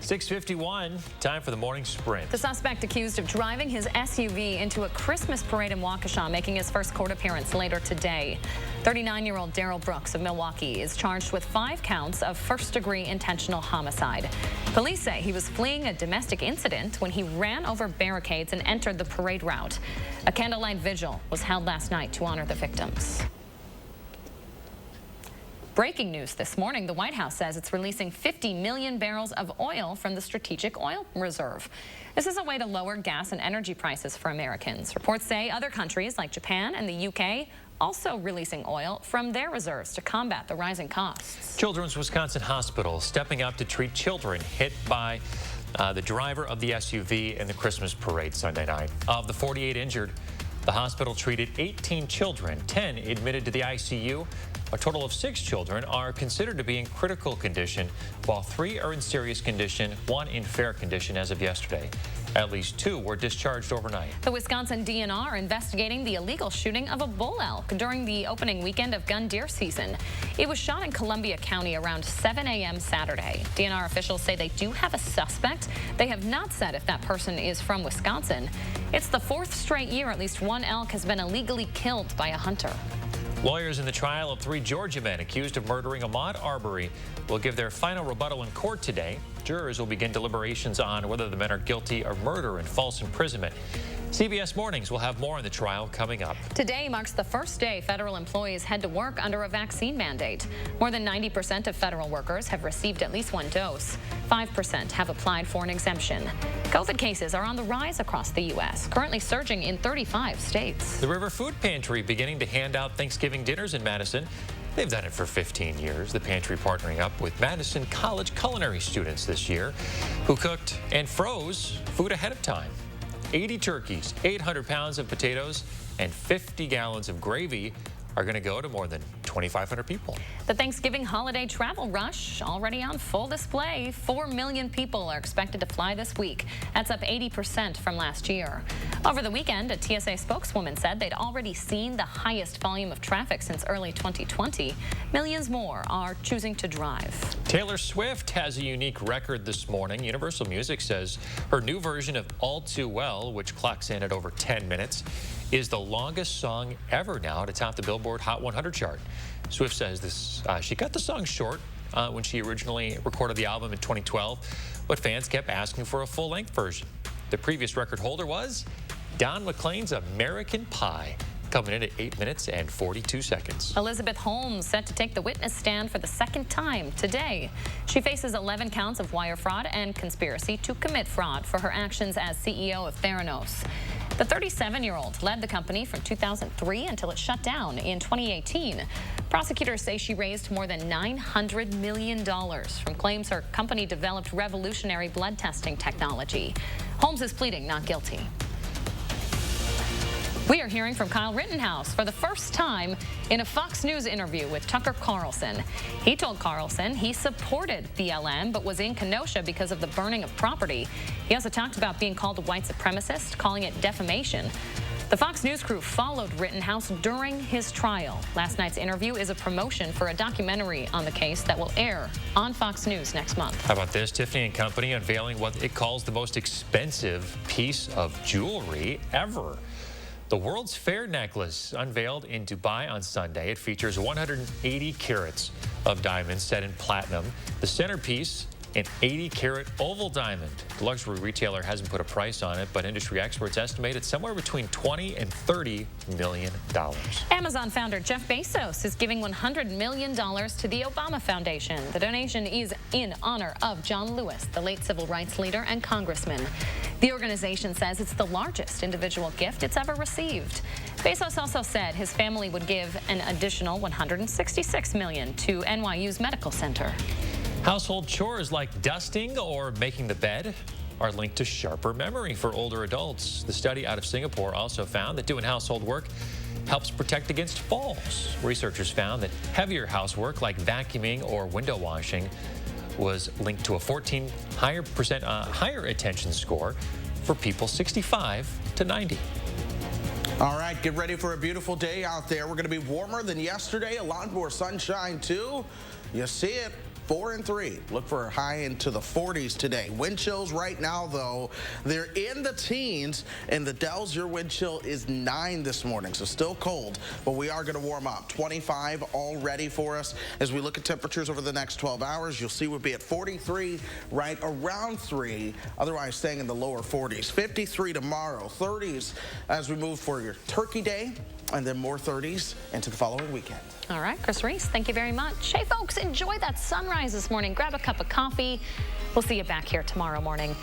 6:51, time for the morning sprint. The suspect accused of driving his SUV into a Christmas parade in Waukesha, making his first court appearance later today. 39-year-old Daryl Brooks of Milwaukee is charged with 5 counts of first-degree intentional homicide. Police say he was fleeing a domestic incident when he ran over barricades and entered the parade route. A candlelight vigil was held last night to honor the victims. Breaking news this morning, the White House says it's releasing 50 million barrels of oil from the Strategic Oil Reserve. This is a way to lower gas and energy prices for Americans. Reports say other countries like Japan and the UK also releasing oil from their reserves to combat the rising costs. Children's Wisconsin Hospital stepping up to treat children hit by the driver of the SUV in the Christmas parade Sunday night. Of the 48 injured, the hospital treated 18 children, 10 admitted to the ICU. A total of 6 children are considered to be in critical condition, while 3 are in serious condition, 1 in fair condition as of yesterday. At least 2 were discharged overnight. The Wisconsin DNR investigating the illegal shooting of a bull elk during the opening weekend of gun deer season. It was shot in Columbia County around 7 a.m. Saturday. DNR officials say they do have a suspect. They have not said if that person is from Wisconsin. It's the 4th straight year at least 1 elk has been illegally killed by a hunter. Lawyers in the trial of 3 Georgia men accused of murdering Ahmaud Arbery will give their final rebuttal in court today. Jurors will begin deliberations on whether the men are guilty of murder and false imprisonment. CBS Mornings will have more on the trial coming up. Today marks the first day federal employees head to work under a vaccine mandate. More than 90% of federal workers have received at least 1 dose. 5% have applied for an exemption. COVID cases are on the rise across the U.S., currently surging in 35 states. The River Food Pantry beginning to hand out Thanksgiving dinners in Madison. They've done it for 15 years. The pantry partnering up with Madison College culinary students this year who cooked and froze food ahead of time. 80 turkeys, 800 pounds of potatoes, and 50 gallons of gravy are going to go to more than 2,500 people. The Thanksgiving holiday travel rush already on full display. 4 million people are expected to fly this week. That's up 80% from last year. Over the weekend, a TSA spokeswoman said they'd already seen the highest volume of traffic since early 2020. Millions more are choosing to drive. Taylor Swift has a unique record this morning. Universal Music says her new version of All Too Well, which clocks in at over 10 minutes, is the longest song ever now to top the Billboard Hot 100 chart. Swift says this, she cut the song short when she originally recorded the album in 2012, but fans kept asking for a full-length version. The previous record holder was Don McLean's American Pie, coming in at 8 minutes and 42 seconds. Elizabeth Holmes set to take the witness stand for the 2nd time today. She faces 11 counts of wire fraud and conspiracy to commit fraud for her actions as CEO of Theranos. The 37-year-old led the company from 2003 until it shut down in 2018. Prosecutors say she raised more than $900 million from claims her company developed revolutionary blood testing technology. Holmes is pleading not guilty. We are hearing from Kyle Rittenhouse for the first time in a Fox News interview with Tucker Carlson. He told Carlson he supported BLM but was in Kenosha because of the burning of property. He also talked about being called a white supremacist, calling it defamation. The Fox News crew followed Rittenhouse during his trial. Last night's interview is a promotion for a documentary on the case that will air on Fox News next month. How about this? Tiffany & Company unveiling what it calls the most expensive piece of jewelry ever. The World's Fair necklace unveiled in Dubai on Sunday. It features 180 carats of diamonds set in platinum. The centerpiece, an 80-carat oval diamond. The luxury retailer hasn't put a price on it, but industry experts estimate it's somewhere between $20 and $30 million. Amazon founder Jeff Bezos is giving $100 million to the Obama Foundation. The donation is in honor of John Lewis, the late civil rights leader and congressman. The organization says it's the largest individual gift it's ever received. Bezos also said his family would give an additional $166 million to NYU's medical center. Household chores like dusting or making the bed are linked to sharper memory for older adults. The study out of Singapore also found that doing household work helps protect against falls. Researchers found that heavier housework like vacuuming or window washing was linked to a 14% higher attention score for people 65 to 90. All right, get ready for a beautiful day out there. We're going to be warmer than yesterday, a lot more sunshine too. You see it 4 and 3. Look for a high into the 40s today. Wind chills right now, though, they're in the teens. In the Dells, your wind chill is 9 this morning, so still cold, but we are going to warm up. 25 already for us. As we look at temperatures over the next 12 hours, you'll see we'll be at 43 right around 3, otherwise staying in the lower 40s. 53 tomorrow, 30s as we move for your Turkey Day, and then more 30s into the following weekend. All right, Chris Reese, thank you very much. Hey, folks, enjoy that sunrise this morning. Grab a cup of coffee. We'll see you back here tomorrow morning.